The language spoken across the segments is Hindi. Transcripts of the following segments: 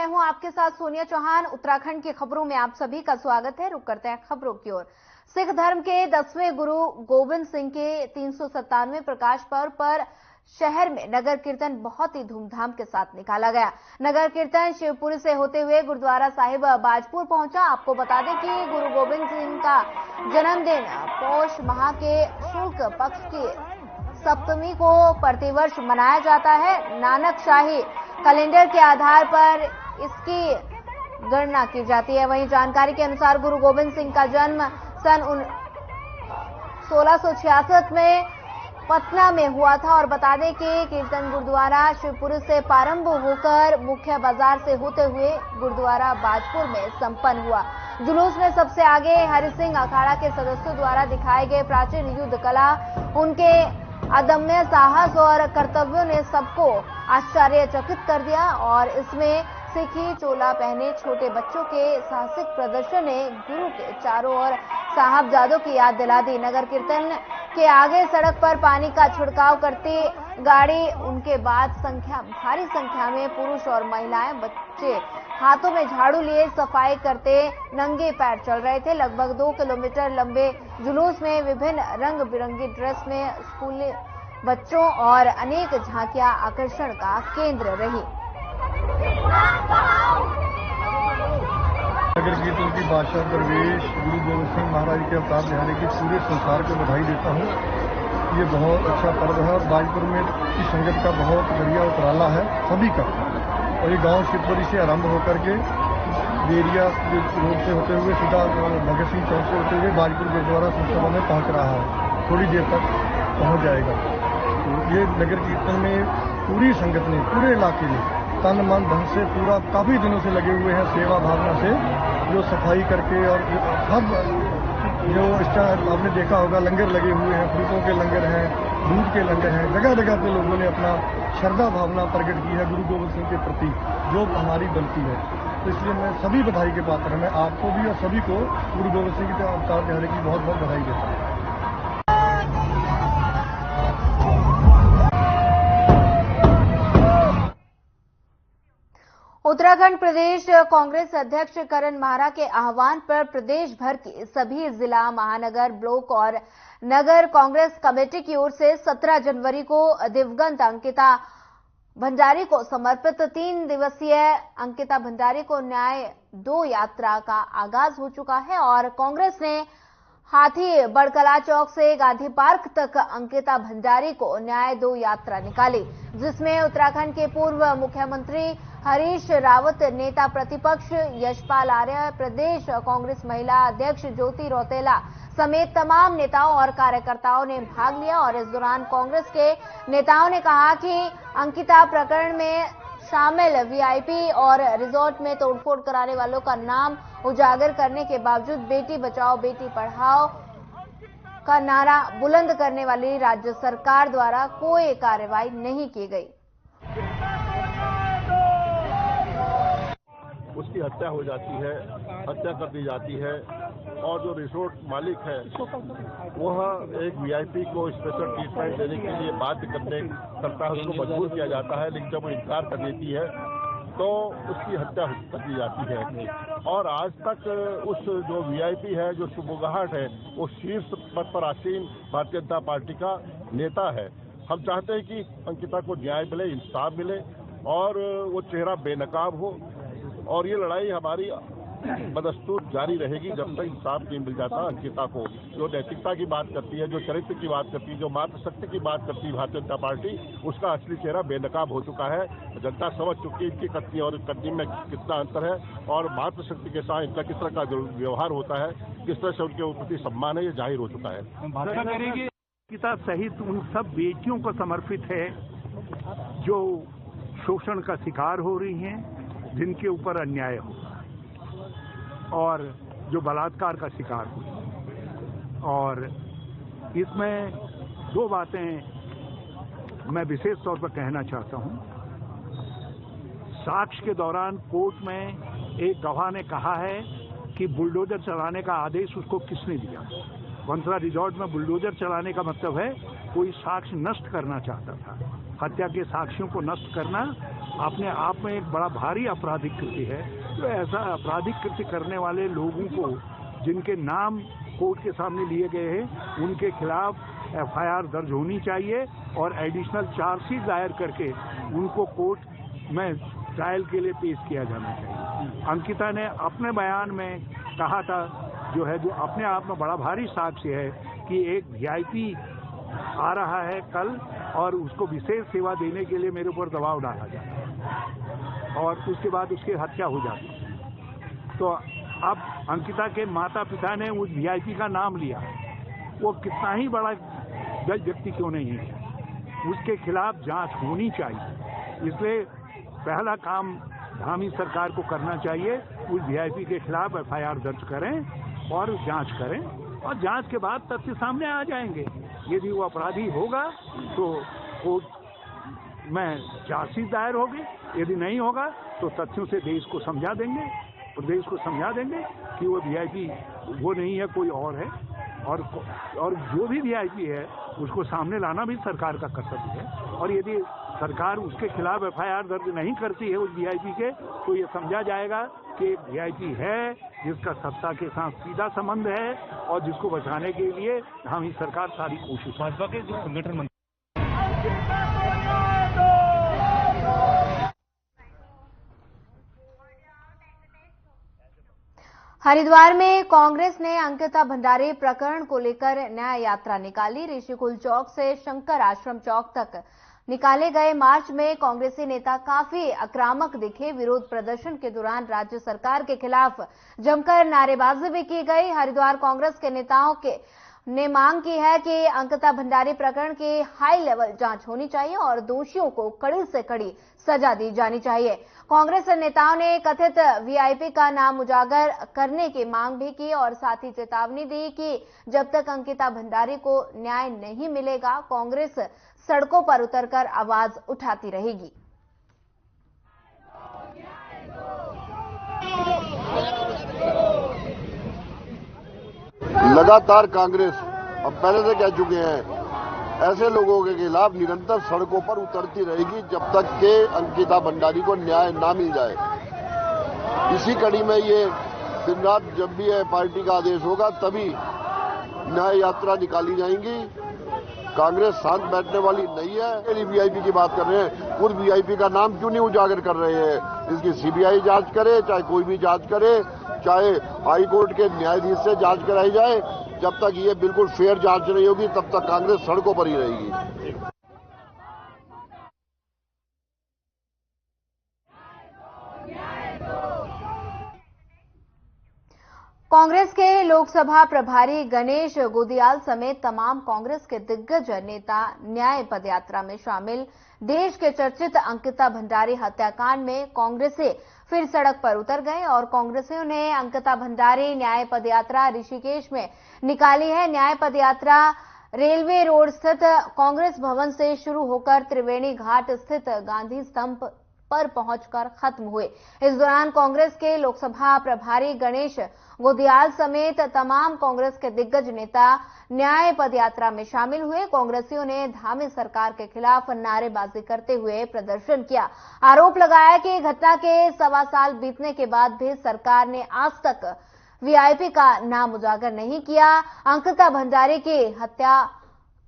मैं हूं आपके साथ सोनिया चौहान। उत्तराखंड की खबरों में आप सभी का स्वागत है। रुक करते हैं खबरों की ओर। सिख धर्म के 10वें गुरु गोविंद सिंह के 397वें प्रकाश पर्व पर शहर में नगर कीर्तन बहुत ही धूमधाम के साथ निकाला गया। नगर कीर्तन शिवपुरी से होते हुए गुरुद्वारा साहिब बाजपुर पहुंचा। आपको बता दें कि गुरु गोविंद सिंह का जन्मदिन पौष माह के शुक्ल पक्ष की सप्तमी को प्रतिवर्ष मनाया जाता है। नानक शाही कैलेंडर के आधार पर इसकी गणना की जाती है। वहीं जानकारी के अनुसार गुरु गोविंद सिंह का जन्म सन 1666 में पटना में हुआ था। और बता दें कि कीर्तन गुरुद्वारा शिवपुरी से प्रारंभ होकर मुख्य बाजार से होते हुए गुरुद्वारा बाजपुर में संपन्न हुआ। जुलूस में सबसे आगे हरि सिंह अखाड़ा के सदस्यों द्वारा दिखाए गए प्राचीन युद्ध कला, उनके अदम्य साहस और कर्तव्यों ने सबको आश्चर्यचकित कर दिया। और इसमें सिखी चोला पहने छोटे बच्चों के साहसिक प्रदर्शन ने गुरु के चारों ओर साहबजादों की याद दिला दी। नगर कीर्तन के आगे सड़क पर पानी का छिड़काव करती गाड़ी, उनके बाद भारी संख्या में पुरुष और महिलाएं, बच्चे हाथों में झाड़ू लिए सफाई करते नंगे पैर चल रहे थे। लगभग 2 किलोमीटर लंबे जुलूस में विभिन्न रंग बिरंगी ड्रेस में स्कूली बच्चों और अनेक झांकियां आकर्षण का केंद्र रही। नगर कीर्तन की बादशाह दरवेश गुरु गोविंद सिंह महाराज के अवतार दिहाड़े की पूरे संसार को बधाई देता हूँ। ये बहुत अच्छा पर्व है और बाजपुर में की संगत का बहुत बढ़िया उपराला है सभी का। और ये गांव शिवपुरी से आरंभ होकर के बेरिया रोड से होते हुए सीधा भगत सिंह चौक से होते हुए बाजपुर गुरुद्वारा संसभा में पहुंच रहा है। थोड़ी देर तक पहुंच जाएगा। तो ये नगर कीर्तन में पूरी संगत ने, पूरे इलाके में तन मन धन से पूरा काफी दिनों से लगे हुए हैं, सेवा भावना से, जो सफाई करके और सब जो आपने देखा होगा लंगर लगे हुए हैं, फ्रूटों के लंगर हैं, दूध के लंगर हैं। जगह जगह पे लोगों ने अपना श्रद्धा भावना प्रकट की है गुरु गोविंद सिंह के प्रति, जो हमारी बनती है। तो इसलिए मैं सभी बधाई के पात्र हैं। मैं आपको भी और सभी को गुरु गोविंद सिंह के अवतार दिहाड़े की बहुत बहुत बधाई देता हूँ। उत्तराखंड प्रदेश कांग्रेस अध्यक्ष करण माहरा के आह्वान पर प्रदेश भर की सभी जिला, महानगर, ब्लॉक और नगर कांग्रेस कमेटी की ओर से 17 जनवरी को दिवंगत अंकिता भंडारी को समर्पित 3 दिवसीय अंकिता भंडारी को न्याय 2 यात्रा का आगाज हो चुका है। और कांग्रेस ने हाथी बड़कला चौक से गांधी पार्क तक अंकिता भंडारी को न्याय 2 यात्रा निकाली, जिसमें उत्तराखंड के पूर्व मुख्यमंत्री हरीश रावत, नेता प्रतिपक्ष यशपाल आर्य, प्रदेश कांग्रेस महिला अध्यक्ष ज्योति रौतेला समेत तमाम नेताओं और कार्यकर्ताओं ने भाग लिया। और इस दौरान कांग्रेस के नेताओं ने कहा कि अंकिता प्रकरण में शामिल वीआईपी और रिजॉर्ट में तोड़फोड़ कराने वालों का नाम उजागर करने के बावजूद बेटी बचाओ बेटी पढ़ाओ का नारा बुलंद करने वाली राज्य सरकार द्वारा कोई कार्रवाई नहीं की गई। उसकी हत्या हो जाती है, हत्या कर दी जाती है। और जो रिसोर्ट मालिक है वह एक वीआईपी को स्पेशल ट्रीटमेंट देने के लिए बाध्य करता है, उसको मजबूर किया जाता है। लेकिन जब वो इनकार कर देती है तो उसकी हत्या कर दी जाती है। और आज तक उस जो वीआईपी है, जो सुबुगाहट है, वो शीर्ष पद पर आसीन भारतीय जनता पार्टी का नेता है। हम चाहते हैं कि अंकिता को न्याय मिले, इंसाफ मिले और वो चेहरा बेनकाब हो। और ये लड़ाई हमारी बदस्तूर जारी रहेगी जब तक इंसाफ नहीं मिल जाता। अंकिता को जो नैतिकता की बात करती है, जो चरित्र की बात करती है, जो मातृशक्ति की बात करती है भारतीय जनता पार्टी, उसका असली चेहरा बेनकाब हो चुका है। जनता समझ चुकी है इनकी कथनी और कथनी में कितना अंतर है और मातृशक्ति के साथ इनका किस तरह का व्यवहार होता है, किस तरह से उनके प्रति सम्मान है, ये जाहिर हो चुका है। अंकिता सहित उन सब बेटियों को समर्पित है जो शोषण का शिकार हो रही हैं, जिनके ऊपर अन्याय हो और जो बलात्कार का शिकार हुई। और इसमें 2 बातें मैं विशेष तौर पर कहना चाहता हूं। साक्ष्य के दौरान कोर्ट में एक गवाह ने कहा है कि बुलडोजर चलाने का आदेश उसको किसने दिया। वंसरा रिजॉर्ट में बुलडोजर चलाने का मतलब है कोई साक्ष्य नष्ट करना चाहता था। हत्या के साक्ष्यों को नष्ट करना अपने आप में एक बड़ा भारी आपराधिक कृत्य है। तो ऐसा आपराधिक कृत्य करने वाले लोगों को, जिनके नाम कोर्ट के सामने लिए गए हैं, उनके खिलाफ एफआईआर दर्ज होनी चाहिए और एडिशनल चार्जशीट दायर करके उनको कोर्ट में ट्रायल के लिए पेश किया जाना चाहिए। अंकिता ने अपने बयान में कहा था, जो अपने आप में बड़ा भारी साक्ष्य है, कि एक वीआईपी आ रहा है कल और उसको विशेष सेवा देने के लिए मेरे ऊपर दबाव डाला जाता है और उसके बाद उसकी हत्या हो जाती है। तो अब अंकिता के माता पिता ने उस वीआईपी का नाम लिया, वो कितना ही बड़ा व्यक्ति क्यों नहीं है, उसके खिलाफ जांच होनी चाहिए। इसलिए पहला काम धामी सरकार को करना चाहिए, उस वीआईपी के खिलाफ एफआईआर दर्ज करें और जांच करें, और जांच के बाद तथ्य सामने आ जाएंगे। यदि वो अपराधी होगा तो कोर्ट में चार्जशीट दायर होगी, यदि नहीं होगा तो तथ्यों से देश को समझा देंगे, प्रदेश को समझा देंगे कि वो वीआईपी वो नहीं है, कोई और है, और जो भी वीआईपी है उसको सामने लाना भी सरकार का कर्तव्य है। और यदि सरकार उसके खिलाफ एफआईआर दर्ज नहीं करती है उस वीआईपी के, तो ये समझा जाएगा कि एक वीआईपी है जिसका सत्ता के साथ सीधा संबंध है और जिसको बचाने के लिए हम ही सरकार सारी कोशिश। भाजपा के जो संगठन मंत्री हरिद्वार में कांग्रेस ने अंकिता भंडारी प्रकरण को लेकर न्याय यात्रा निकाली। ऋषिकुल चौक से शंकर आश्रम चौक तक निकाले गए मार्च में कांग्रेसी नेता काफी आक्रामक दिखे। विरोध प्रदर्शन के दौरान राज्य सरकार के खिलाफ जमकर नारेबाजी भी की गई। हरिद्वार कांग्रेस के नेताओं ने मांग की है कि अंकिता भंडारी प्रकरण की हाई लेवल जांच होनी चाहिए और दोषियों को कड़ी से कड़ी सजा दी जानी चाहिए। कांग्रेस नेताओं ने कथित वीआईपी का नाम उजागर करने की मांग भी की और साथ ही चेतावनी दी कि जब तक अंकिता भंडारी को न्याय नहीं मिलेगा, कांग्रेस सड़कों पर उतरकर आवाज उठाती रहेगी। लगातार कांग्रेस अब पहले से कह चुके हैं, ऐसे लोगों के खिलाफ निरंतर सड़कों पर उतरती रहेगी जब तक कि अंकिता भंडारी को न्याय ना मिल जाए। इसी कड़ी में ये दिन रात जब भी पार्टी का आदेश होगा तभी न्याय यात्रा निकाली जाएंगी। कांग्रेस शांत बैठने वाली नहीं है। वीआईपी की बात कर रहे हैं, खुद वीआईपी का नाम क्यों नहीं उजागर कर रहे हैं? इसकी सीबीआई जांच करे, चाहे कोई भी जांच करे, चाहे हाईकोर्ट के न्यायाधीश से जांच कराई जाए। जब तक ये बिल्कुल फेयर जांच नहीं होगी तब तक कांग्रेस सड़कों पर ही रहेगी। कांग्रेस के लोकसभा प्रभारी गणेश गोदियाल समेत तमाम कांग्रेस के दिग्गज नेता न्याय पदयात्रा में शामिल। देश के चर्चित अंकिता भंडारी हत्याकांड में कांग्रेसी फिर सड़क पर उतर गए और कांग्रेसियों ने अंकिता भंडारी न्याय पदयात्रा ऋषिकेश में निकाली है। न्याय पदयात्रा रेलवे रोड स्थित कांग्रेस भवन से शुरू होकर त्रिवेणी घाट स्थित गांधी स्तंभ पर पहुंचकर खत्म हुए। इस दौरान कांग्रेस के लोकसभा प्रभारी गणेश गोदियाल समेत तमाम कांग्रेस के दिग्गज नेता न्याय पदयात्रा में शामिल हुए। कांग्रेसियों ने धामी सरकार के खिलाफ नारेबाजी करते हुए प्रदर्शन किया। आरोप लगाया कि घटना के 1.25 साल बीतने के बाद भी सरकार ने आज तक वीआईपी का नाम उजागर नहीं किया। अंकिता भंडारी की हत्या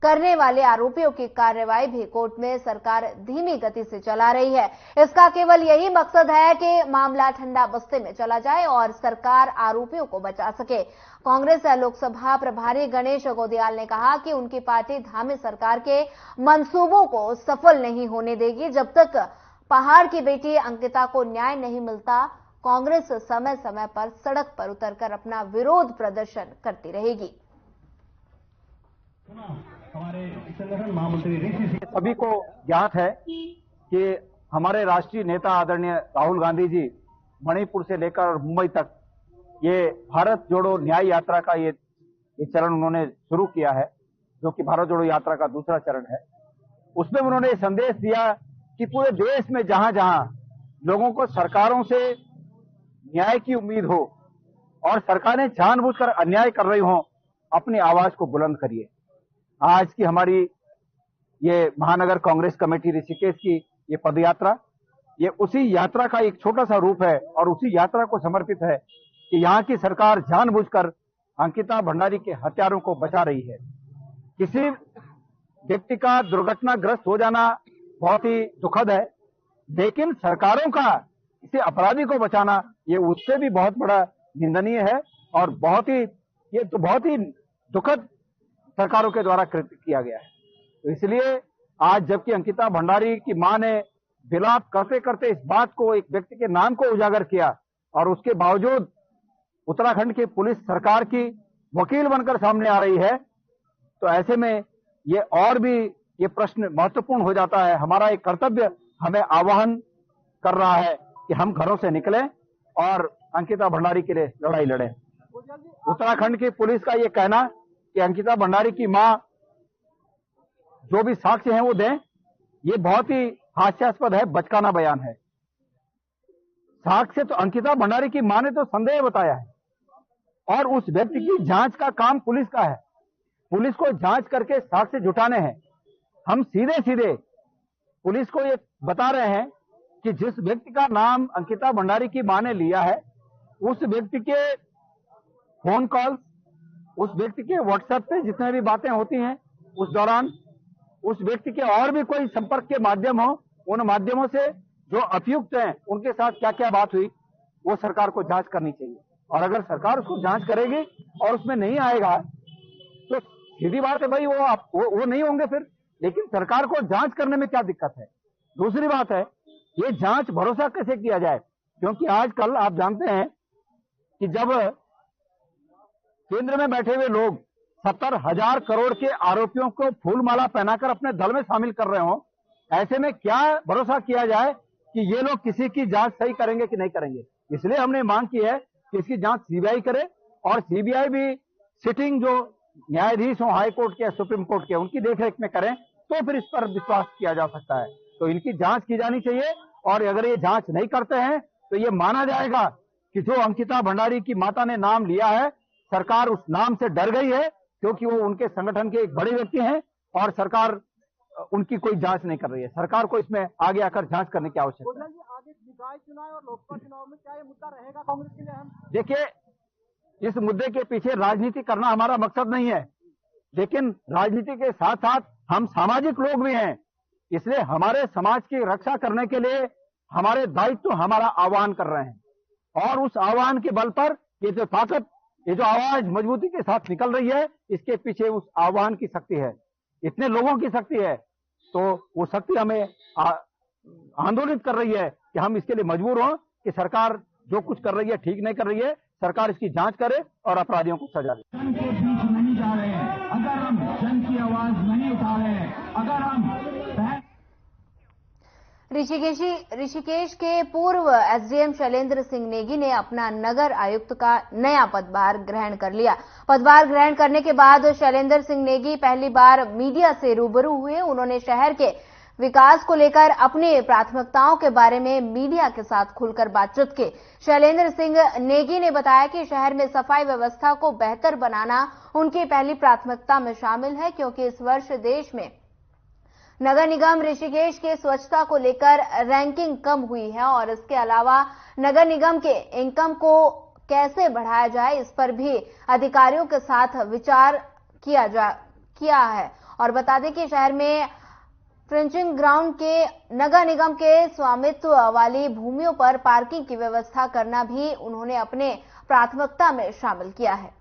करने वाले आरोपियों की कार्रवाई भी कोर्ट में सरकार धीमी गति से चला रही है। इसका केवल यही मकसद है कि मामला ठंडा बस्ते में चला जाए और सरकार आरोपियों को बचा सके। कांग्रेस लोकसभा प्रभारी गणेश गोदियाल ने कहा कि उनकी पार्टी धामी सरकार के मंसूबों को सफल नहीं होने देगी। जब तक पहाड़ की बेटी अंकिता को न्याय नहीं मिलता, कांग्रेस समय समय पर सड़क पर उतरकर अपना विरोध प्रदर्शन करती रहेगी। हमारे संगठन महामंत्री सभी को ज्ञात है कि हमारे राष्ट्रीय नेता आदरणीय राहुल गांधी जी मणिपुर से लेकर मुंबई तक ये भारत जोड़ो न्याय यात्रा का ये चरण उन्होंने शुरू किया है, जो कि भारत जोड़ो यात्रा का दूसरा चरण है। उसमें उन्होंने संदेश दिया कि पूरे देश में जहां जहां लोगों को सरकारों से न्याय की उम्मीद हो और सरकारें जानबूझकर अन्याय कर रही हों, अपनी आवाज को बुलंद करिए। आज की हमारी ये महानगर कांग्रेस कमेटी ऋषिकेश की ये पदयात्रा ये उसी यात्रा का एक छोटा सा रूप है और उसी यात्रा को समर्पित है कि यहाँ की सरकार जानबूझकर अंकिता भंडारी के हत्यारों को बचा रही है। किसी व्यक्ति का दुर्घटनाग्रस्त हो जाना बहुत ही दुखद है, लेकिन सरकारों का किसी अपराधी को बचाना ये उससे भी बहुत बड़ा निंदनीय है और ये तो बहुत ही दुखद सरकारों के द्वारा कृत्य किया गया है। तो इसलिए आज जबकि अंकिता भंडारी की मां ने विलाप करते करते इस बात को, एक व्यक्ति के नाम को उजागर किया और उसके बावजूद उत्तराखंड की पुलिस सरकार की वकील बनकर सामने आ रही है, तो ऐसे में ये और भी ये प्रश्न महत्वपूर्ण हो जाता है। हमारा एक कर्तव्य हमें आह्वान कर रहा है कि हम घरों से निकलें और अंकिता भंडारी के लिए लड़ाई लड़ें। उत्तराखंड की पुलिस का ये कहना कि अंकिता भंडारी की मां जो भी साक्ष्य हैं वो दें, ये बहुत ही हास्यास्पद है, बचकाना बयान है। साक्ष्य तो अंकिता भंडारी की मां ने तो संदेह बताया है और उस व्यक्ति की जांच का काम पुलिस का है। पुलिस को जांच करके साक्ष्य जुटाने हैं। हम सीधे सीधे पुलिस को ये बता रहे हैं कि जिस व्यक्ति का नाम अंकिता भंडारी की मां ने लिया है, उस व्यक्ति के फोन कॉल, उस व्यक्ति के व्हाट्सएप पे जितने भी बातें होती हैं उस दौरान, उस व्यक्ति के और भी कोई संपर्क के माध्यम हो, उन माध्यमों से जो अभियुक्त हैं उनके साथ क्या क्या बात हुई, वो सरकार को जांच करनी चाहिए। और अगर सरकार उसको जांच करेगी और उसमें नहीं आएगा तो सीधी बात है भाई, वो नहीं होंगे फिर। लेकिन सरकार को जांच करने में क्या दिक्कत है? दूसरी बात है, ये जांच भरोसा कैसे किया जाए? क्योंकि आजकल आप जानते हैं कि जब केंद्र में बैठे हुए लोग 70,000 करोड़ के आरोपियों को फूलमाला पहनाकर अपने दल में शामिल कर रहे हो, ऐसे में क्या भरोसा किया जाए कि ये लोग किसी की जांच सही करेंगे कि नहीं करेंगे? इसलिए हमने मांग की है कि इसकी जांच सीबीआई करे और सीबीआई भी सिटिंग जो न्यायाधीश हो हाई कोर्ट के, सुप्रीम कोर्ट के, उनकी देखरेख में करें, तो फिर इस पर विश्वास किया जा सकता है। तो इनकी जांच की जानी चाहिए और अगर ये जांच नहीं करते हैं तो ये माना जाएगा कि जो अंकिता भंडारी की माता ने नाम लिया है, सरकार उस नाम से डर गई है क्योंकि वो उनके संगठन के एक बड़े व्यक्ति हैं और सरकार उनकी कोई जांच नहीं कर रही है। सरकार को इसमें आगे आकर जांच करने की आवश्यकता है। आगे निकाय चुनाव और लोकसभा चुनाव में क्या ये मुद्दा रहेगा कांग्रेस के लिए? देखिए, इस मुद्दे के पीछे राजनीति करना हमारा मकसद नहीं है, लेकिन राजनीति के साथ साथ हम सामाजिक लोग भी हैं, इसलिए हमारे समाज की रक्षा करने के लिए हमारे दायित्व हमारा आह्वान कर रहे हैं और उस आह्वान के बल पर ये जो ताकत, ये जो आवाज मजबूती के साथ निकल रही है, इसके पीछे उस आह्वान की शक्ति है, इतने लोगों की शक्ति है। तो वो शक्ति हमें आंदोलित कर रही है कि हम इसके लिए मजबूर हों कि सरकार जो कुछ कर रही है ठीक नहीं कर रही है, सरकार इसकी जांच करे और अपराधियों को सजा दे। जन के बीच नहीं जा रहे हैं, अगर हम जन की आवाज नहीं उठा रहे हैं, अगर हम ऋषिकेश के पूर्व एसडीएम शैलेंद्र सिंह नेगी ने अपना नगर आयुक्त का नया पदभार ग्रहण कर लिया। पदभार ग्रहण करने के बाद शैलेंद्र सिंह नेगी पहली बार मीडिया से रूबरू हुए। उन्होंने शहर के विकास को लेकर अपनी प्राथमिकताओं के बारे में मीडिया के साथ खुलकर बातचीत की। शैलेंद्र सिंह नेगी ने बताया कि शहर में सफाई व्यवस्था को बेहतर बनाना उनकी पहली प्राथमिकता में शामिल है, क्योंकि इस वर्ष देश में नगर निगम ऋषिकेश के स्वच्छता को लेकर रैंकिंग कम हुई है और इसके अलावा नगर निगम के इनकम को कैसे बढ़ाया जाए, इस पर भी अधिकारियों के साथ विचार किया है। और बता दें कि शहर में ट्रेंचिंग ग्राउंड के नगर निगम के स्वामित्व वाली भूमियों पर पार्किंग की व्यवस्था करना भी उन्होंने अपने प्राथमिकता में शामिल किया है।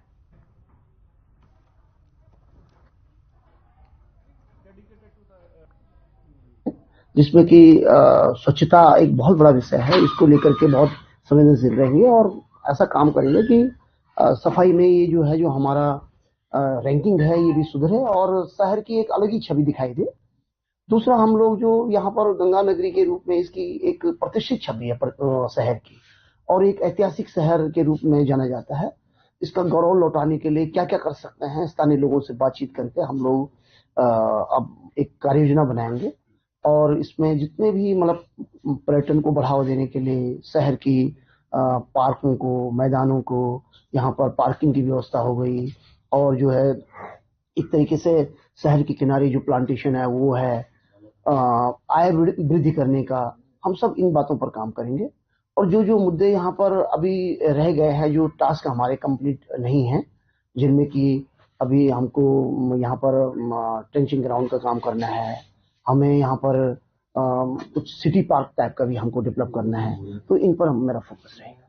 जिसमें कि स्वच्छता एक बहुत बड़ा विषय है, इसको लेकर के बहुत संवेदनशील रहेंगे और ऐसा काम करेंगे कि सफाई में ये जो है, जो हमारा रैंकिंग है, ये भी सुधरे और शहर की एक अलग ही छवि दिखाई दे। दूसरा, हम लोग जो यहाँ पर गंगा नगरी के रूप में इसकी एक प्रतिष्ठित छवि है शहर की और एक ऐतिहासिक शहर के रूप में जाना जाता है। इसका गौरव लौटाने के लिए क्या क्या कर सकते हैं, स्थानीय लोगों से बातचीत करके हम लोग अब एक कार्य योजना बनाएंगे और इसमें जितने भी मतलब पर्यटन को बढ़ावा देने के लिए शहर की पार्कों को, मैदानों को, यहाँ पर पार्किंग की व्यवस्था हो गई और जो है एक तरीके से शहर के किनारे जो प्लांटेशन है वो है, आय वृद्धि करने का हम सब इन बातों पर काम करेंगे और जो जो मुद्दे यहाँ पर अभी रह गए हैं, जो टास्क हमारे कंप्लीट नहीं हैं, जिनमें कि अभी हमको यहाँ पर ट्रेंचिंग ग्राउंड का काम करना है, हमें यहाँ पर कुछ सिटी पार्क टाइप का भी हमको डेवलप करना है, तो इन पर मेरा फोकस रहेगा।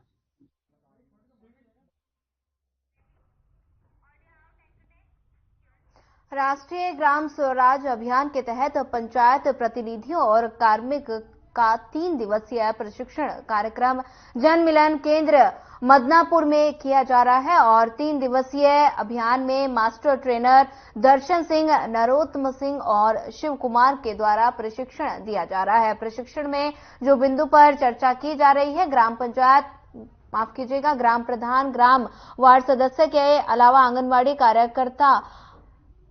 राष्ट्रीय ग्राम स्वराज अभियान के तहत पंचायत प्रतिनिधियों और कार्मिक का 3 दिवसीय प्रशिक्षण कार्यक्रम जन मिलन केंद्र मदनापुर में किया जा रहा है और 3 दिवसीय अभियान में मास्टर ट्रेनर दर्शन सिंह, नरोत्तम सिंह और शिव कुमार के द्वारा प्रशिक्षण दिया जा रहा है। प्रशिक्षण में जो बिंदु पर चर्चा की जा रही है, ग्राम पंचायत माफ कीजिएगा ग्राम प्रधान, ग्राम वार्ड सदस्य के अलावा आंगनबाड़ी कार्यकर्ता,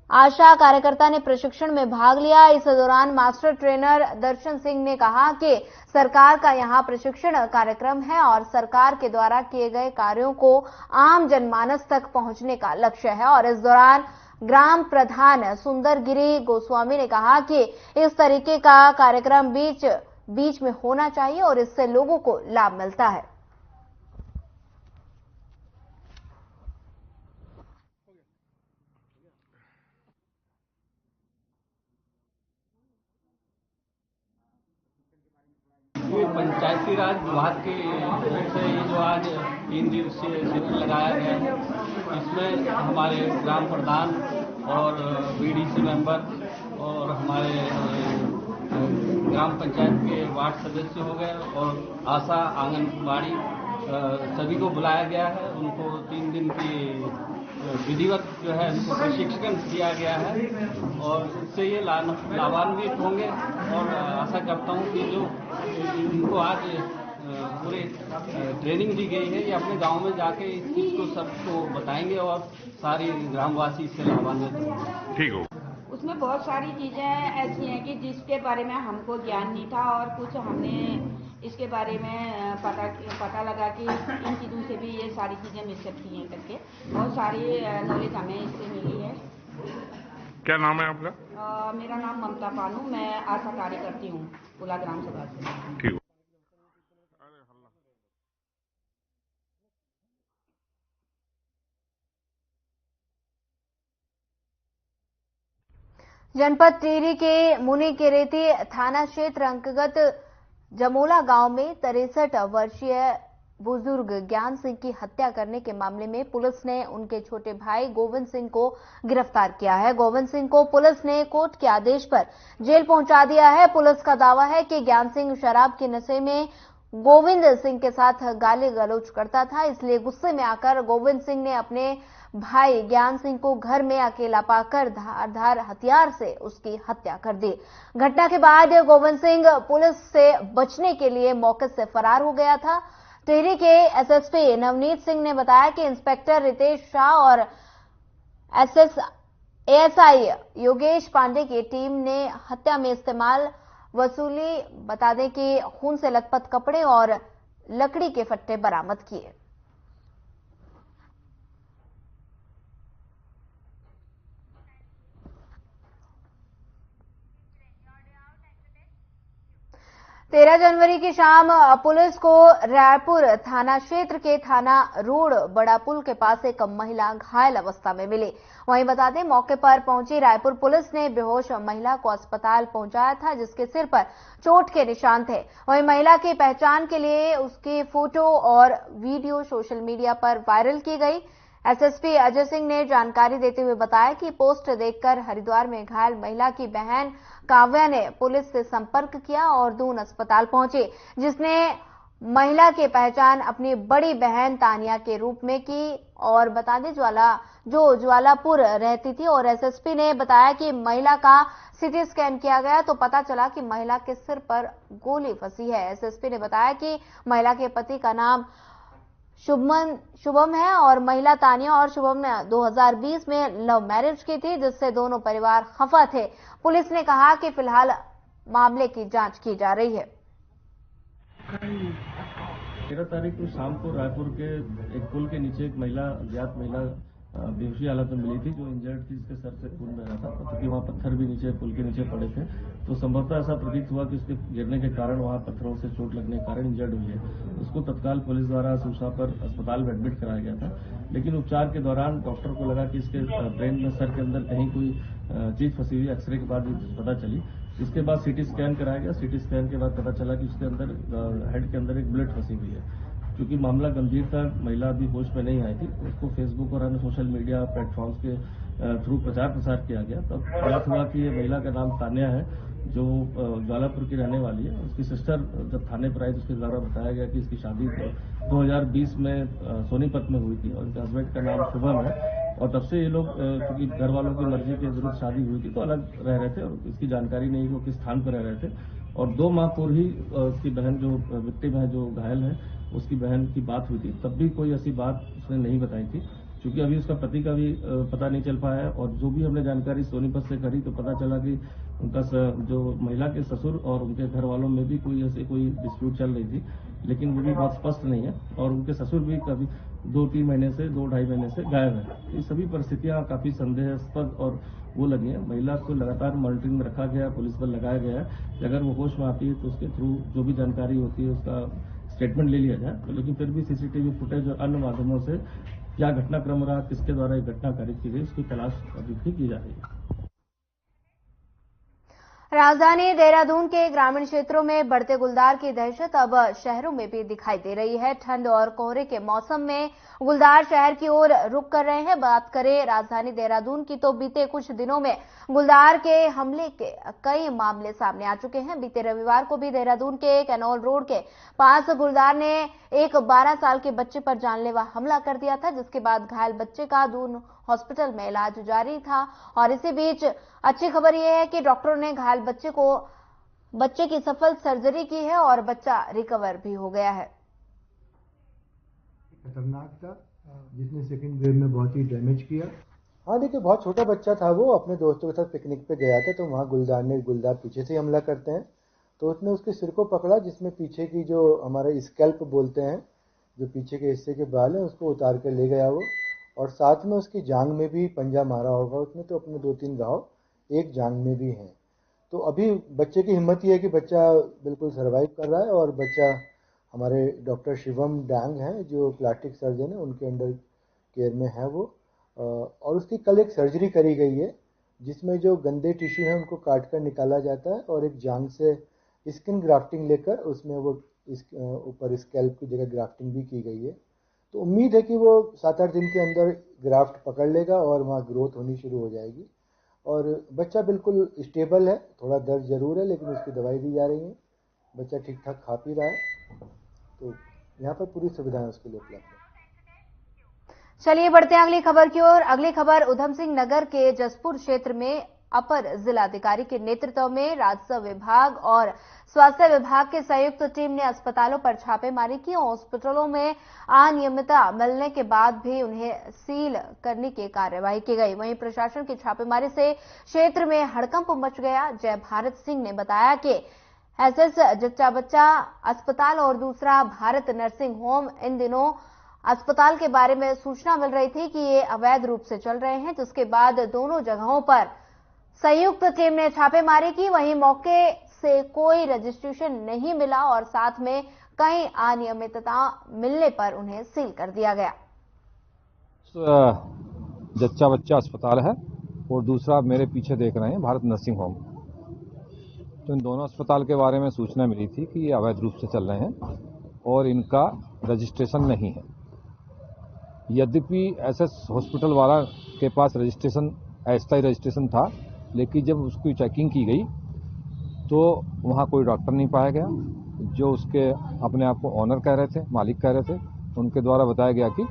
आशा कार्यकर्ता ने प्रशिक्षण में भाग लिया। इस दौरान मास्टर ट्रेनर दर्शन सिंह ने कहा कि सरकार का यहां प्रशिक्षण कार्यक्रम है और सरकार के द्वारा किए गए कार्यों को आम जनमानस तक पहुंचने का लक्ष्य है। और इस दौरान ग्राम प्रधान सुंदरगिरी गोस्वामी ने कहा कि इस तरीके का कार्यक्रम बीच में होना चाहिए और इससे लोगों को लाभ मिलता है। पंचायती राज विभाग की ओर से ये जो आज 3 दिवसीय शिविर लगाया गया है, इसमें हमारे ग्राम प्रधान और बीडीसी मेंबर और हमारे ग्राम पंचायत के वार्ड सदस्य हो गए और आशा, आंगनबाड़ी सभी को बुलाया गया है। उनको 3 दिन की विधिवत जो है उनको प्रशिक्षण दिया गया है और इससे ये लाभान्वित होंगे और आशा करता हूँ कि जो इनको आज पूरे ट्रेनिंग दी गई है, ये अपने गांव में जाके इस चीज को सबको बताएंगे और सारी ग्रामवासी इससे लाभान्वित होंगे। ठीक हो। उसमें बहुत सारी चीजें ऐसी हैं कि जिसके बारे में हमको ज्ञान नहीं था और कुछ हमने इसके बारे में पता लगा कि इन चीज़ों से भी ये सारी चीज़ें मिल सकती हैं करके बहुत सारी नॉलेज हमें इससे मिली है। क्या नाम है आपका? मेरा नाम ममता पानू, मैं आशा कार्यकर्ती हूँ पुला ग्राम सभा से। ठीक। जनपद टिहरी के मुनिकेरेती थाना क्षेत्र अंतर्गत जमोला गांव में 63 वर्षीय बुजुर्ग ज्ञान सिंह की हत्या करने के मामले में पुलिस ने उनके छोटे भाई गोविंद सिंह को गिरफ्तार किया है। गोविंद सिंह को पुलिस ने कोर्ट के आदेश पर जेल पहुंचा दिया है। पुलिस का दावा है कि ज्ञान सिंह शराब के नशे में गोविंद सिंह के साथ गाली गलौज करता था, इसलिए गुस्से में आकर गोविंद सिंह ने अपने भाई ज्ञान सिंह को घर में अकेला पाकर धारदार हथियार से उसकी हत्या कर दी। घटना के बाद गोविंद सिंह पुलिस से बचने के लिए मौके से फरार हो गया था। टिहरी के एसएसपी नवनीत सिंह ने बताया कि इंस्पेक्टर रितेश शाह और एएसआई योगेश पांडे की टीम ने हत्या में इस्तेमाल वसूली बता दें कि खून से लथपथ कपड़े और लकड़ी के फट्टे बरामद किए। तेरह जनवरी की शाम पुलिस को रायपुर थाना क्षेत्र के थाना रोड बड़ा पुल के पास एक महिला घायल अवस्था में मिली। वहीं बता दें मौके पर पहुंची रायपुर पुलिस ने बेहोश महिला को अस्पताल पहुंचाया था, जिसके सिर पर चोट के निशान थे। वहीं महिला की पहचान के लिए उसकी फोटो और वीडियो सोशल मीडिया पर वायरल की गई। एसएसपी अजय सिंह ने जानकारी देते हुए बताया कि पोस्ट देखकर हरिद्वार में घायल महिला की बहन काव्या ने पुलिस से संपर्क किया और दून अस्पताल पहुंची, जिसने महिला की पहचान अपनी बड़ी बहन तानिया के रूप में की। और बता दें ज्वालापुर रहती थी और एसएसपी ने बताया कि महिला का सीटी स्कैन किया गया तो पता चला कि महिला के सिर पर गोली फंसी है। एसएसपी ने बताया कि महिला के पति का नाम शुभम है और महिला तानिया और शुभम ने 2020 में लव मैरिज की थी, जिससे दोनों परिवार खफा थे। पुलिस ने कहा कि फिलहाल मामले की जांच की जा रही है। 13 तारीख को शाम को रायपुर के एक पुल के नीचे एक अज्ञात महिला बेहोशी हालत में मिली थी, जो इंजर्ड थी, जिसके सर से खून बह रहा था, क्योंकि वहाँ पत्थर भी नीचे पुल के नीचे पड़े थे, तो संभवतः ऐसा प्रतीत हुआ कि उसके गिरने के कारण वहाँ पत्थरों से चोट लगने के कारण इंजर्ड हुई है। उसको तत्काल पुलिस द्वारा सूचना पर अस्पताल में एडमिट कराया गया था, लेकिन उपचार के दौरान डॉक्टर को लगा कि इसके ब्रेन में, सर के अंदर कहीं कोई चीज फंसी हुई। एक्सरे के बाद पता चली। इसके बाद सीटी स्कैन कराया गया। सीटी स्कैन के बाद पता चला कि उसके अंदर हेड के अंदर एक बुलेट फंसी हुई है। क्योंकि मामला गंभीर था, महिला अभी होश में नहीं आई थी, उसको फेसबुक और अन्य सोशल मीडिया प्लेटफॉर्म्स के थ्रू प्रचार प्रसार किया गया। तब पता हुआ कि ये महिला का नाम तान्या है, जो ज्वालापुर की रहने वाली है। उसकी सिस्टर जब थाने पर आई तो उसके द्वारा बताया गया कि इसकी शादी 2020 में सोनीपत में हुई थी और उनके हस्बैंड का नाम शुभम है। और तब से ये लोग, क्योंकि घर वालों की मर्जी के विरुद्ध शादी हुई थी, तो अलग रह रहे थे और इसकी जानकारी नहीं वो किस स्थान पर रह रहे थे। और 2 माह पूर्व ही उसकी बहन, जो विक्टिम है, जो घायल है, उसकी बहन की बात हुई थी। तब भी कोई ऐसी बात उसने नहीं बताई थी, क्योंकि अभी उसका पति का भी पता नहीं चल पाया है। और जो भी हमने जानकारी सोनीपत से करी तो पता चला कि उनका जो महिला के ससुर और उनके घर वालों में भी कोई डिस्प्यूट चल रही थी, लेकिन वो भी बहुत स्पष्ट नहीं है। और उनके ससुर भी कभी 2-3 महीने से, 2-2.5 महीने से गायब है। ये सभी परिस्थितियां काफी संदेहास्पद और वो लगी है। महिला को लगातार मॉनिटरिंग में रखा गया, पुलिस बल लगाया गया है कि अगर वो होश में आती है तो उसके थ्रू जो भी जानकारी होती है उसका स्टेटमेंट ले लिया जाए। लेकिन फिर भी सीसीटीवी फुटेज और अन्य माध्यमों से क्या घटनाक्रम रहा, किसके द्वारा ये घटना कारित की गई, उसकी तलाश अभी भी की जा रही है। राजधानी देहरादून के ग्रामीण क्षेत्रों में बढ़ते गुलदार की दहशत अब शहरों में भी दिखाई दे रही है। ठंड और कोहरे के मौसम में गुलदार शहर की ओर रुख कर रहे हैं। बात करें राजधानी देहरादून की तो बीते कुछ दिनों में गुलदार के हमले के कई मामले सामने आ चुके हैं। बीते रविवार को भी देहरादून के कैनोल रोड के पास गुलदार ने एक 12 साल के बच्चे पर जानलेवा हमला कर दिया था, जिसके बाद घायल बच्चे का दून हॉस्पिटल में इलाज जारी था। और इसी बीच अच्छी खबर यह है कि डॉक्टरों ने घायल बच्चे की सफल सर्जरी की है और बच्चा रिकवर भी हो गया है। खतरनाक था, जिसने सेकंड वेव में बहुत ही डैमेज किया। हाँ देखिए, बहुत छोटा बच्चा था, वो अपने दोस्तों के साथ पिकनिक पे गया था, तो वहाँ गुलदार पीछे से हमला करते हैं, तो उसने उसके सिर को पकड़ा, जिसमें पीछे की जो हमारे स्कैल्प बोलते हैं, जो पीछे के हिस्से के बाल हैं, उसको उतार कर ले गया वो। और साथ में उसकी जांघ में भी पंजा मारा होगा उसने, तो अपने 2-3 घाव एक जांघ में भी हैं। तो अभी बच्चे की हिम्मत ये है कि बच्चा बिल्कुल सर्वाइव कर रहा है और बच्चा हमारे डॉक्टर शिवम डांग हैं, जो प्लास्टिक सर्जन है, उनके अंडर केयर में है वो। और उसकी कल एक सर्जरी करी गई है, जिसमें जो गंदे टिश्यू हैं उनको काट कर निकाला जाता है और एक जांघ से स्किन ग्राफ्टिंग लेकर उसमें वो ऊपर स्कैल्प की जगह ग्राफ्टिंग भी की गई है। तो उम्मीद है कि वो 7-8 दिन के अंदर ग्राफ्ट पकड़ लेगा और वहाँ ग्रोथ होनी शुरू हो जाएगी। और बच्चा बिल्कुल स्टेबल है, थोड़ा दर्द जरूर है, लेकिन उसकी दवाई दी जा रही है। बच्चा ठीक ठाक खा पी रहा है, तो यहाँ पर पूरी सुविधाएं उसके लिए उपलब्ध है। चलिए बढ़ते हैं अगली खबर की ओर। अगली खबर उधम सिंह नगर के जसपुर क्षेत्र में अपर जिलाधिकारी के नेतृत्व में राजस्व विभाग और स्वास्थ्य विभाग के संयुक्त टीम ने अस्पतालों पर छापेमारी की। हॉस्पिटलों में अनियमितता मिलने के बाद भी उन्हें सील करने की कार्रवाई की गई। वहीं प्रशासन की छापेमारी से क्षेत्र में हड़कंप मच गया। जय भारत सिंह ने बताया कि एसएस जच्चा बच्चा अस्पताल और दूसरा भारत नर्सिंग होम, इन दिनों अस्पताल के बारे में सूचना मिल रही थी कि ये अवैध रूप से चल रहे हैं, जिसके बाद दोनों जगहों पर संयुक्त टीम ने छापेमारी की। वहीं मौके से कोई रजिस्ट्रेशन नहीं मिला और साथ में कई अनियमितता मिलने पर उन्हें सील कर दिया गया। जच्चा बच्चा अस्पताल है और दूसरा मेरे पीछे देख रहे हैं भारत नर्सिंग होम। तो इन दोनों अस्पताल के बारे में सूचना मिली थी कि ये अवैध रूप से चल रहे हैं और इनका रजिस्ट्रेशन नहीं है। यद्यपि एसएस हॉस्पिटल वाला के पास रजिस्ट्रेशन, अस्थायी रजिस्ट्रेशन था, लेकिन जब उसकी चेकिंग की गई तो वहाँ कोई डॉक्टर नहीं पाया गया। जो उसके अपने आप को ऑनर कह रहे थे, मालिक कह रहे थे, उनके द्वारा बताया गया कि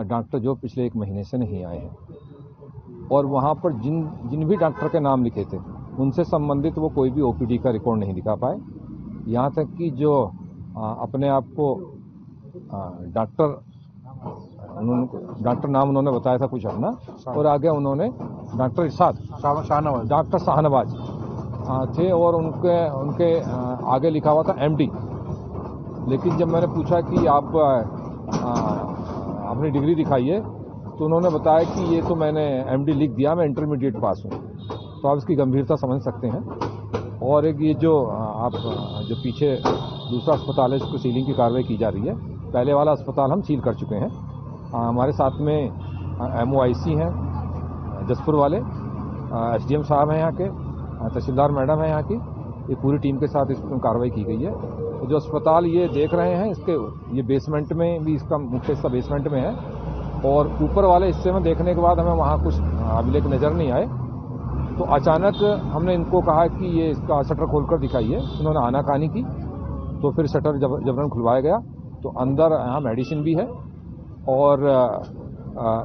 डॉक्टर जो पिछले 1 महीने से नहीं आए हैं। और वहाँ पर जिन भी डॉक्टर के नाम लिखे थे उनसे संबंधित वो कोई भी ओपीडी का रिकॉर्ड नहीं दिखा पाए। यहाँ तक कि जो अपने आप को डॉक्टर नाम उन्होंने बताया था कुछ अपना, और आगे उन्होंने डॉक्टर इरशाद डॉक्टर शाहनवाज थे और उनके आगे लिखा हुआ था एमडी। लेकिन जब मैंने पूछा कि आप अपनी डिग्री दिखाइए तो उन्होंने बताया कि ये तो मैंने MD लिख दिया, मैं इंटरमीडिएट पास हूँ। तो आप इसकी गंभीरता समझ सकते हैं। और एक ये जो आप जो पीछे दूसरा अस्पताल है, इसको सीलिंग की कार्रवाई की जा रही है। पहले वाला अस्पताल हम सील कर चुके हैं। हमारे साथ में MOIC हैं जसपुर वाले, SDM साहब हैं यहाँ के, तहसीलदार मैडम है यहाँ की, ये पूरी टीम के साथ इसमें कार्रवाई की गई है। तो जो अस्पताल ये देख रहे हैं, इसके ये बेसमेंट में भी, इसका मुख्य हिस्सा बेसमेंट में है, और ऊपर वाले हिस्से में देखने के बाद हमें वहाँ कुछ अभिलेख नजर नहीं आए। तो अचानक हमने इनको कहा कि ये इसका शटर खोलकर दिखाइए। इन्होंने आनाकानी की, तो फिर शटर जबरन खुलवाया गया। तो अंदर यहाँ मेडिसिन भी है और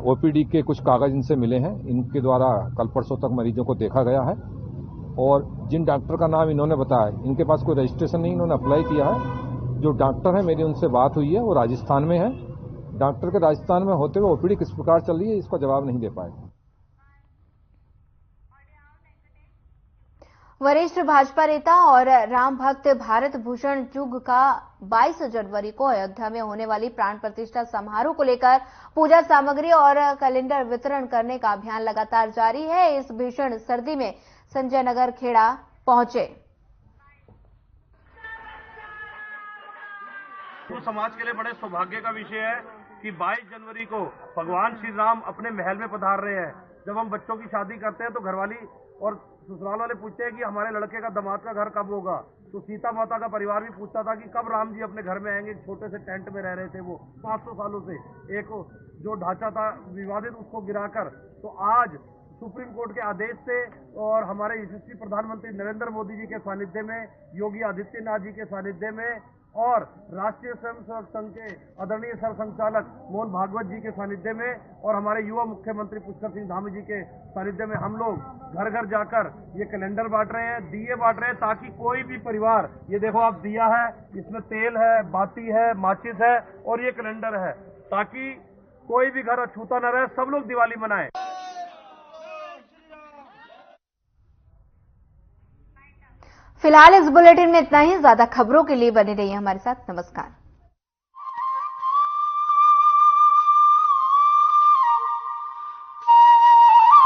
OPD के कुछ कागज इनसे मिले हैं। इनके द्वारा कल परसों तक मरीजों को देखा गया है। और जिन डॉक्टर का नाम इन्होंने बताया, इनके पास कोई रजिस्ट्रेशन नहीं, इन्होंने अप्लाई किया है। जो डॉक्टर है, मेरी उनसे बात हुई है, वो राजस्थान में है। डॉक्टर के राजस्थान में होते हुए OPD किस प्रकार चल रही है, इसका जवाब नहीं दे पाए। वरिष्ठ भाजपा नेता और राम भक्त भारत भूषण चुग का 22 जनवरी को अयोध्या में होने वाली प्राण प्रतिष्ठा समारोह को लेकर पूजा सामग्री और कैलेंडर वितरण करने का अभियान लगातार जारी है। इस भीषण सर्दी में संजय नगर खेड़ा पहुंचे। हिंदू समाज के लिए बड़े सौभाग्य का विषय है कि 22 जनवरी को भगवान श्री राम अपने महल में पधार रहे हैं। जब हम बच्चों की शादी करते हैं तो घरवाली और ससुराल वाले पूछते हैं कि हमारे लड़के का दामाद का घर कब होगा। तो सीता माता का परिवार भी पूछता था कि कब राम जी अपने घर में आएंगे। छोटे से टेंट में रह रहे थे वो 500 सालों से। एक जो ढांचा था विवादित, उसको गिराकर तो आज सुप्रीम कोर्ट के आदेश से और हमारे यशस्वी प्रधानमंत्री नरेंद्र मोदी जी के सानिध्य में, योगी आदित्यनाथ जी के सानिध्य में और राष्ट्रीय स्वयंसेवक संघ के आदरणीय सरसंघचालक मोहन भागवत जी के सानिध्य में और हमारे युवा मुख्यमंत्री पुष्कर सिंह धामी जी के सानिध्य में हम लोग घर घर जाकर ये कैलेंडर बांट रहे हैं, दिए बांट रहे हैं, ताकि कोई भी परिवार, ये देखो आप दिया है, इसमें तेल है, बाती है, माचिस है और ये कैलेंडर है, ताकि कोई भी घर अछूता न रहे, सब लोग दिवाली मनाएं। फिलहाल इस बुलेटिन में इतना ही। ज्यादा खबरों के लिए बने रहिए हमारे साथ। नमस्कार।